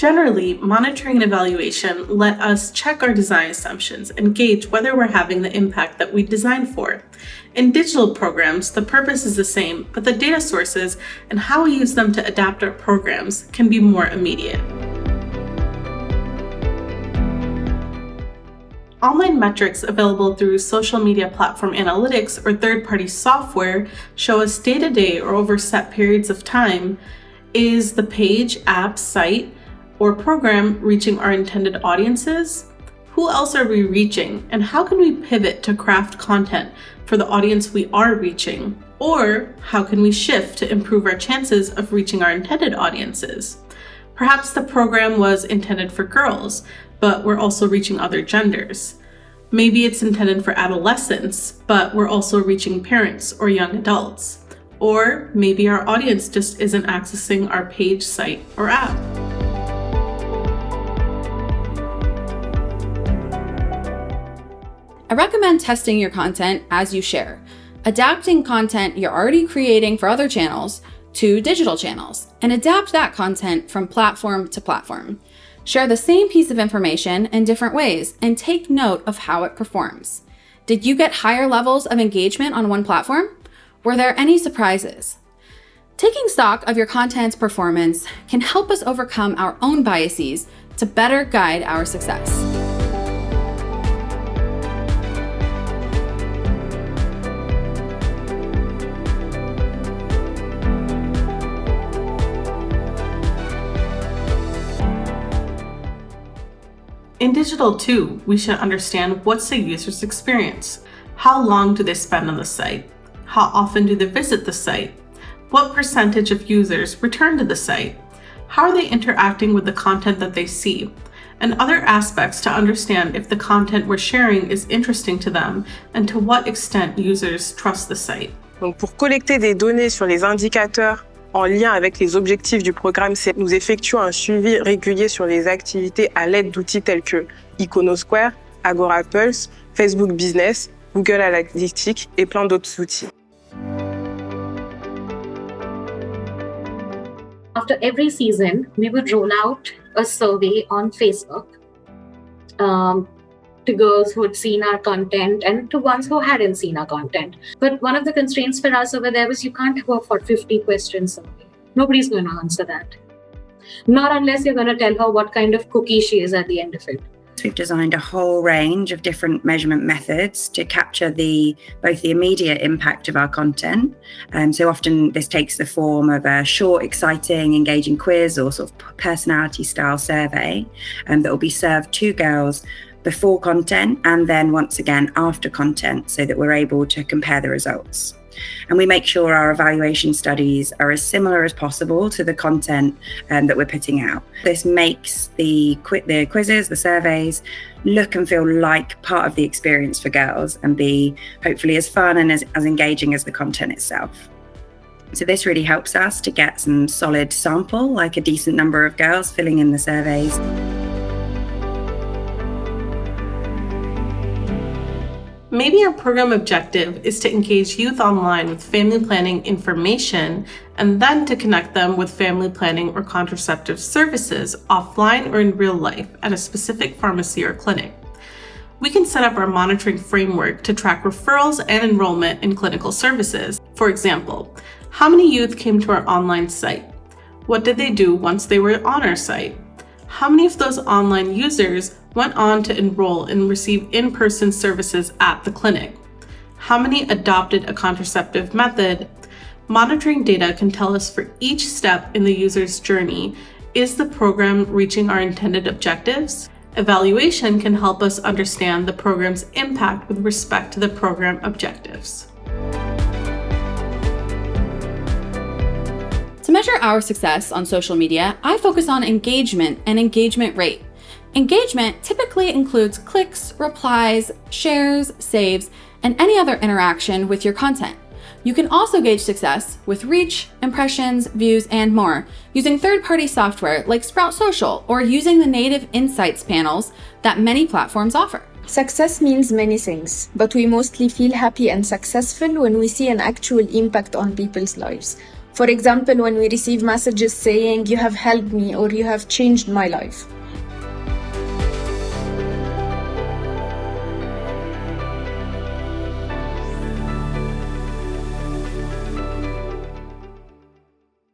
Generally, monitoring and evaluation let us check our design assumptions and gauge whether we're having the impact that we designed for. In digital programs, the purpose is the same, but the data sources and how we use them to adapt our programs can be more immediate. Online metrics available through social media platform analytics or third-party software show us day-to-day or over set periods of time. Is the page, app, site, or program reaching our intended audiences? Who else are we reaching, and how can we pivot to craft content for the audience we are reaching? Or how can we shift to improve our chances of reaching our intended audiences? Perhaps the program was intended for girls, but we're also reaching other genders. Maybe it's intended for adolescents, but we're also reaching parents or young adults. Or maybe our audience just isn't accessing our page, site, or app. I recommend testing your content as you share, adapting content you're already creating for other channels to digital channels, and adapt that content from platform to platform. Share the same piece of information in different ways and take note of how it performs. Did you get higher levels of engagement on one platform? Were there any surprises? Taking stock of your content's performance can help us overcome our own biases to better guide our success. In digital too, we should understand what's the user's experience. How long do they spend on the site? How often do they visit the site? What percentage of users return to the site? How are they interacting with the content that they see? And other aspects to understand if the content we're sharing is interesting to them and to what extent users trust the site. Donc pour collecter des données sur les indicateurs en lien avec les objectifs du programme, nous effectuons un suivi régulier sur les activités à l'aide d'outils tels que Iconosquare, Agora Pulse, Facebook Business, Google Analytics et plein d'autres outils. After every season, we would roll out a survey on Facebook to girls who had seen our content and to ones who hadn't seen our content. But one of the constraints for us over there was you can't have a 50 question survey. Nobody's going to answer that. Not unless you're going to tell her what kind of cookie she is at the end of it. We've designed a whole range of different measurement methods to capture both the immediate impact of our content. So often this takes the form of a short, exciting, engaging quiz or sort of personality style survey that will be served to girls before content and then once again after content so that we're able to compare the results. And we make sure our evaluation studies are as similar as possible to the content that we're putting out. This makes the quizzes, the surveys, look and feel like part of the experience for girls and be hopefully as fun and as engaging as the content itself. So this really helps us to get some solid sample, like a decent number of girls filling in the surveys. Maybe our program objective is to engage youth online with family planning information and then to connect them with family planning or contraceptive services offline or in real life at a specific pharmacy or clinic. We can set up our monitoring framework to track referrals and enrollment in clinical services. For example, how many youth came to our online site? What did they do once they were on our site? How many of those online users went on to enroll and receive in-person services at the clinic? How many adopted a contraceptive method? Monitoring data can tell us for each step in the user's journey, is the program reaching our intended objectives? Evaluation can help us understand the program's impact with respect to the program objectives. To measure our success on social media, I focus on engagement and engagement rate. Engagement typically includes clicks, replies, shares, saves, and any other interaction with your content. You can also gauge success with reach, impressions, views, and more using third-party software like Sprout Social or using the native insights panels that many platforms offer. Success means many things, but we mostly feel happy and successful when we see an actual impact on people's lives. For example, when we receive messages saying, "You have helped me" or "You have changed my life."